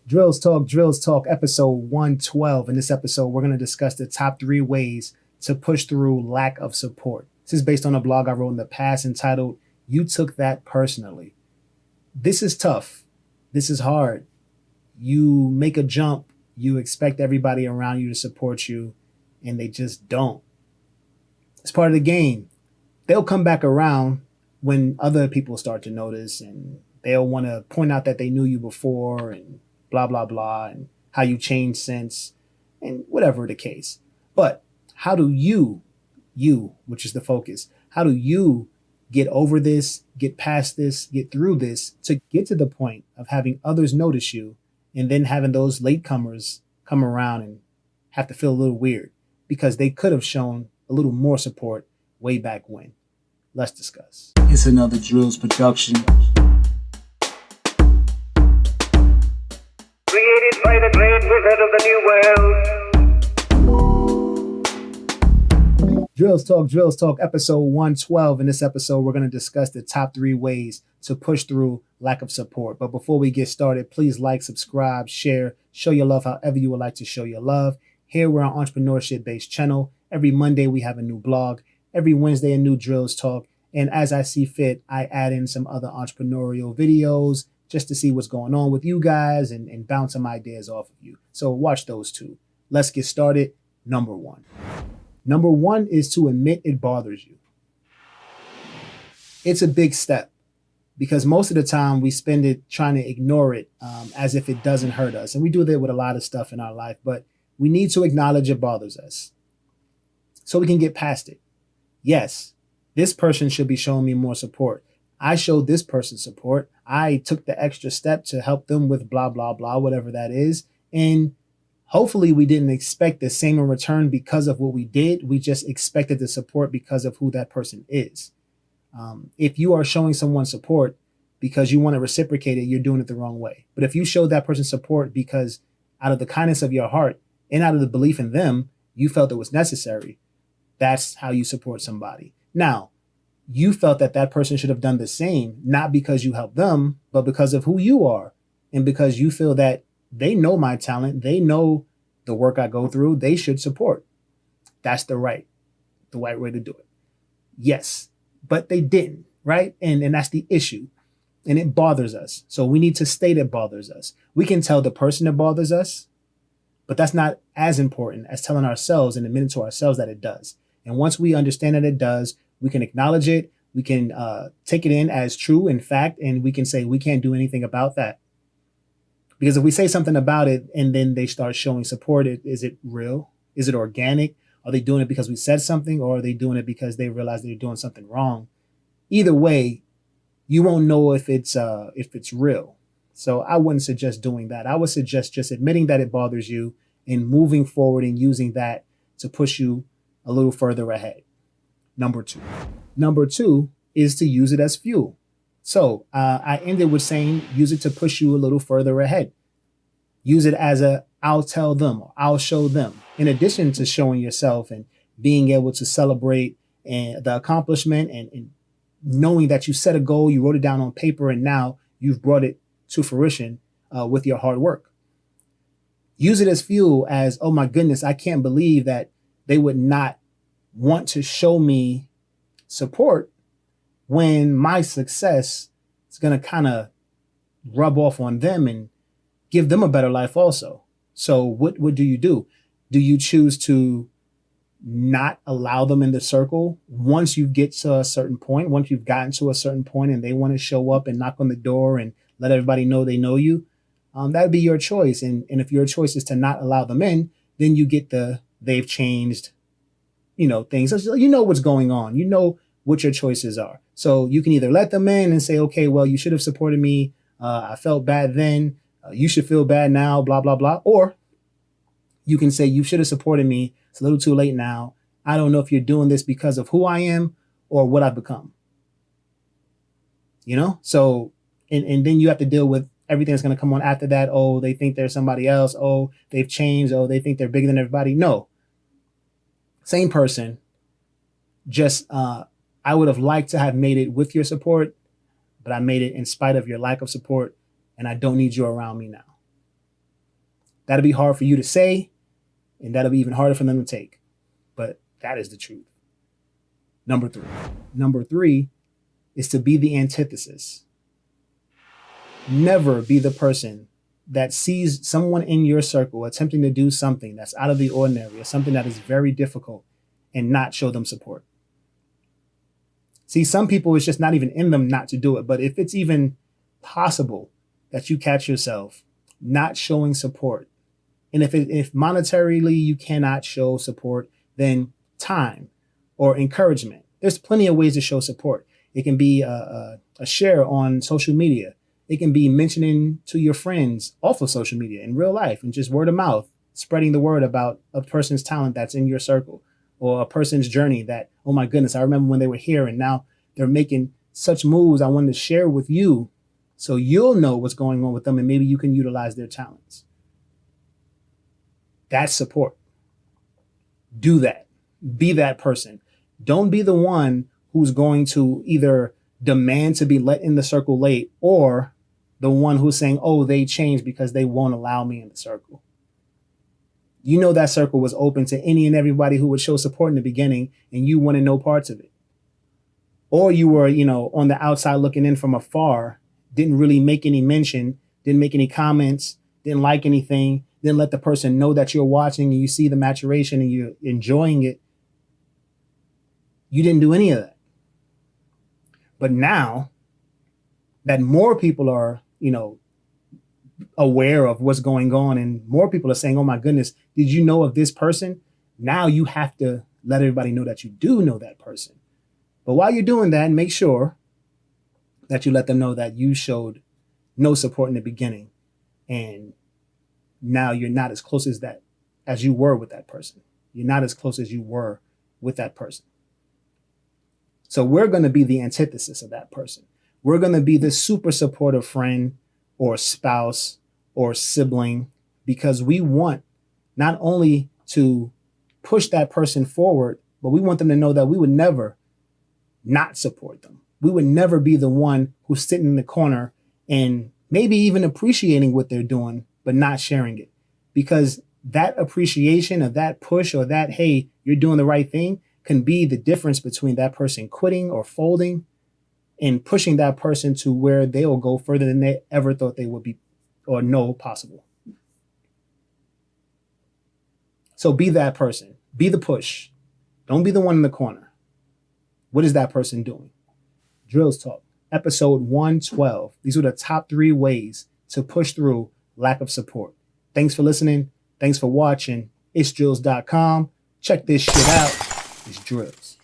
Drills Talk, episode 112. In this episode, we're going to discuss the top 3 ways to push through lack of support. This is based on a blog I wrote in the past entitled, You Took That Personally. This is tough. This is hard. You make a jump, you expect everybody around you to support you, and they just don't. It's part of the game. They'll come back around when other people start to notice, and they'll want to point out that they knew you before and blah, blah, blah, and how you changed since, and whatever the case. But how do you, which is the focus, how do you get over this, get past this, get through this to get to the point of having others notice you and then having those latecomers come around and have to feel a little weird because they could have shown a little more support way back when? Let's discuss. It's another Drills production. Created by the great wizard of the new world. Drills Talk, episode 112. In this episode, we're going to discuss the top 3 ways to push through lack of support. But before we get started, please like, subscribe, share, show your love however you would like to show your love. Here we're an entrepreneurship-based channel. Every Monday, we have a new blog. Every Wednesday, a new Drills Talk. And as I see fit, I add in some other entrepreneurial videos just to see what's going on with you guys and bounce some ideas off of you. So watch those two. Let's get started. Number one. Number one is to admit it bothers you. It's a big step because most of the time we spend it trying to ignore it as if it doesn't hurt us. And we do that with a lot of stuff in our life, but we need to acknowledge it bothers us so we can get past it. Yes, this person should be showing me more support. I showed this person support. I took the extra step to help them with blah, blah, blah, whatever that is. And hopefully we didn't expect the same in return because of what we did. We just expected the support because of who that person is. If you are showing someone support because you want to reciprocate it, you're doing it the wrong way. But if you show that person support because out of the kindness of your heart and out of the belief in them, you felt it was necessary, that's how you support somebody. Now, you felt that that person should have done the same, not because you helped them, but because of who you are. And because you feel that they know my talent, they know the work I go through, they should support. That's the right way to do it. Yes, but they didn't, right? And that's the issue. And it bothers us. So we need to state it bothers us. We can tell the person it bothers us, but that's not as important as telling ourselves and admitting to ourselves that it does. And once we understand that it does, we can acknowledge it. We can take it in as true and fact, and we can say we can't do anything about that. Because if we say something about it and then they start showing support, is it real? Is it organic? Are they doing it because we said something, or are they doing it because they realize they're doing something wrong? Either way, you won't know if it's real. So I wouldn't suggest doing that. I would suggest just admitting that it bothers you and moving forward and using that to push you a little further ahead. Number two is to use it as fuel. So I ended with saying use it to push you a little further ahead. Use it as I'll tell them, or I'll show them. In addition to showing yourself and being able to celebrate and the accomplishment and knowing that you set a goal, you wrote it down on paper, and now you've brought it to fruition with your hard work. Use it as fuel as, oh my goodness, I can't believe that they would not want to show me support when my success is going to kind of rub off on them and give them a better life also. So what do you do? Do you choose to not allow them in the circle once you get to a certain point, once you've gotten to a certain point and they want to show up and knock on the door and let everybody know they know you? That would be your choice. And if your choice is to not allow them in, then you get they've changed, things. So you know what's going on. You know what your choices are. So you can either let them in and say, okay, well, you should have supported me. I felt bad then. You should feel bad now, blah, blah, blah. Or you can say, you should have supported me. It's a little too late now. I don't know if you're doing this because of who I am or what I've become. So, and then you have to deal with everything that's going to come on after that. Oh, they think they're somebody else. Oh, they've changed. Oh, they think they're bigger than everybody. No. Same person, just I would have liked to have made it with your support, but I made it in spite of your lack of support, and I don't need you around me now. That'll be hard for you to say, and that'll be even harder for them to take. But that is the truth. Number three. Number three is to be the antithesis. Never be the person that sees someone in your circle attempting to do something that's out of the ordinary or something that is very difficult and not show them support. See, some people, it's just not even in them not to do it. But if it's even possible that you catch yourself not showing support, and if monetarily you cannot show support, then time or encouragement. There's plenty of ways to show support. It can be a share on social media. It can be mentioning to your friends off of social media in real life and just word of mouth, spreading the word about a person's talent that's in your circle or a person's journey that, oh my goodness, I remember when they were here and now they're making such moves I wanted to share with you so you'll know what's going on with them and maybe you can utilize their talents. That's support. Do that. Be that person. Don't be the one who's going to either demand to be let in the circle late or the one who's saying, oh, they changed because they won't allow me in the circle. You know that circle was open to any and everybody who would show support in the beginning and you wanted no parts of it. Or you were, on the outside looking in from afar, didn't really make any mention, didn't make any comments, didn't like anything, didn't let the person know that you're watching and you see the maturation and you're enjoying it. You didn't do any of that. But now that more people are, aware of what's going on and more people are saying, oh my goodness, did you know of this person? Now you have to let everybody know that you do know that person. But while you're doing that, make sure that you let them know that you showed no support in the beginning and now you're not as close as you were with that person. You're not as close as you were with that person. So we're going to be the antithesis of that person. We're going to be the super supportive friend or spouse or sibling because we want not only to push that person forward, but we want them to know that we would never not support them. We would never be the one who's sitting in the corner and maybe even appreciating what they're doing, but not sharing it. Because that appreciation of that push or that, hey, you're doing the right thing can be the difference between that person quitting or folding and pushing that person to where they will go further than they ever thought they would be or know possible. So be that person. Be the push. Don't be the one in the corner. What is that person doing? Drills Talk, episode 112. These are the top 3 ways to push through lack of support. Thanks for listening. Thanks for watching. It's drills.com. Check this shit out. It's Drills.